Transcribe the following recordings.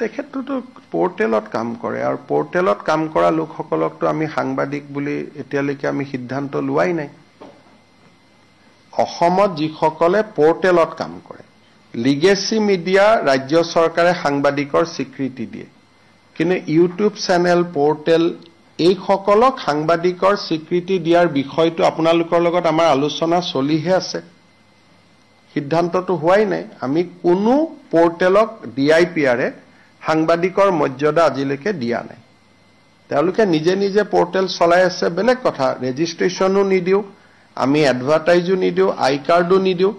তেখেতটো পোৰ্টেলত কাম কৰে আৰু পোৰ্টেলত কাম কৰা লোকসকলকটো আমি সাংবাদিক বুলি এতিয়ালৈকে আমি সিদ্ধান্ত লোৱাই নাই অসমত যিসকলে পোৰ্টেলত কাম কৰে লিগেসি মিডিয়া ৰাজ্য চৰকাৰে সাংবাদিকৰ স্বীকৃতি দিয়ে কিন্তু ইউটিউব চেনেল পোৰ্টেল এই সকলক সাংবাদিকৰ স্বীকৃতি দিয়াৰ বিষয়টো আপোনালোকৰ লগত আমাৰ আলোচনা চলিহে আছে সিদ্ধান্তটো হোৱাই নাই আমি কোনো পোৰ্টেলক ডিআইপিআৰে সাংবাদিকৰ মৰ্যাদা আজিলৈকে দিয়া নাই তেওঁলোকে নিজে নিজে পোৰ্টেল চলাই আছে বেলেগ কথা ৰেজিষ্ট্ৰেচনো নিদিও আমি এডভাৰটাইজো নিদিও আই কাৰ্ডো নিদিও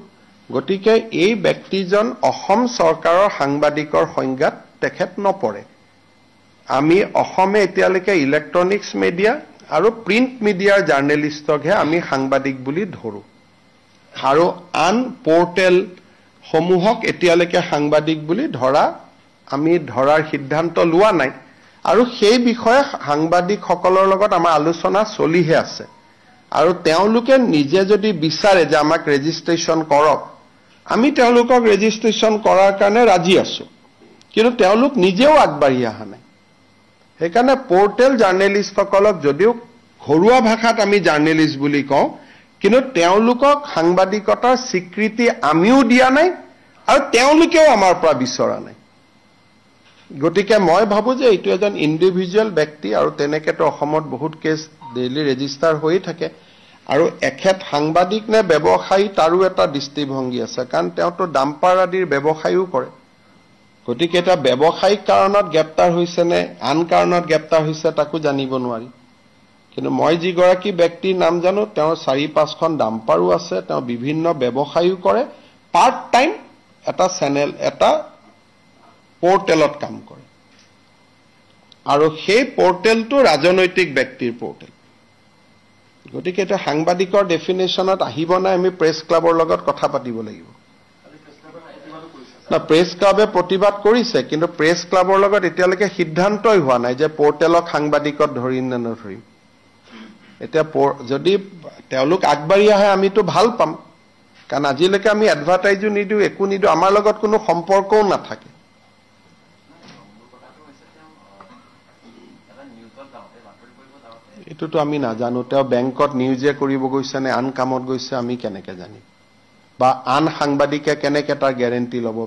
গতিকে এই ব্যক্তিজন অসম চৰকাৰৰ সাংবাদিকৰ সংজ্ঞাত তেখেত নপৰে আমি অসমে এতিয়ালৈকে ইলেক্ট্ৰনিক্স মিডিয়া আৰু প্ৰিন্ট মিডিয়াৰ জাৰ্নেলিষ্টকহে আমি সাংবাদিক বুলি ধৰো আৰু আন পোৰ্টেল সমূহক এতিয়ালৈকে সাংবাদিক বুলি আমি ধৰাৰ সিদ্ধান্ত লোৱা নাই আৰু সেই বিষয়ে সাংবাদিক সকলৰ লগত আমাৰ আলোচনা চলিহে আছে আৰু তেওঁলোকে নিজে যদি বিচাৰে যে আমাক ৰেজিষ্ট্ৰেচন কৰক আমি তেওঁলোকক ৰেজিষ্ট্ৰেচন কৰাৰ কাৰণে ৰাজি আছো কিন্তু তেওঁলোক নিজেও আগবাঢ়ি অহা নাই সেইকাৰণে পোৰ্টেল জাৰ্নেলিষ্ট সকলক যদিও ঘৰুৱা ভাষাত আমি জাৰ্নেলিষ্ট বুলি কওঁ কিন্তু তেওঁলোকক সাংবাদিকতাৰ স্বীকৃতি আমিও দিয়া নাই আৰু তেওঁলোকেও আমাৰ পৰা বিচৰা নাই গতিকে মই ভাবো যে এইটো এজন ইন্ডিভিজুৱেল ব্যক্তি আৰু তেনেকেতো অসমত বহুত কেছ ডেইলি ৰেজিষ্টাৰ হৈ থাকে আৰু এখেত সাংবাদিক নে ব্যৱসায়ী তাৰো এটা দৃষ্টিভংগী আছে কাৰণ তেওঁতো ডাম্পাৰ আদিৰ ব্যৱসায়ও কৰে গতিকে এটা ব্যৱসায়িক কাৰণত গ্ৰেপ্তাৰ হৈছে নে আন কাৰণত গ্ৰেপ্তাৰ হৈছে তাকো জানিব নোৱাৰি কিন্তু মই যিগৰাকী ব্যক্তিৰ নাম জানো তেওঁৰ 4-5খন ডাম্পাৰো আছে তেওঁ বিভিন্ন ব্যৱসায়ও কৰে পাৰ্ট টাইম এটা চেনেল এটা পোৰ্টেলত কাম কৰে আৰু সেই পোৰ্টেলটো ৰাজনৈতিক ব্যক্তিৰ পোৰ্টেল গতিকে এটা সাংবাদিকৰ ডেফিনেশনত আহিব নাই আমি প্ৰেছ ক্লাবৰ লগত কথা পাতিব লাগিব না প্ৰেছ ক্লাবে প্ৰতিবাদ কৰিছে কিন্তু প্ৰেছ ক্লাবৰ লগত এতিয়ালৈকে সিদ্ধান্তই হোৱা নাই যে পোৰ্টেলক সাংবাদিকত ধৰিম নে নধৰিম এতিয়া যদি তেওঁলোক আগবাঢ়ি আহে আমিতো ভাল পাম কাৰণ আজিলৈকে আমি এডভাৰটাইজো নিদিও একো নিদিও আমাৰ লগত কোনো সম্পৰ্কও নাথাকে এটোতো আমি নাজানো তেওঁ বেংকত নিউজে কৰিব গৈছে নে আন কামত গৈছে আমি কেনেকে জানিম বা আন সাংবাদিকে কেনেকে তাৰ গ্যাৰান্টি ল'ব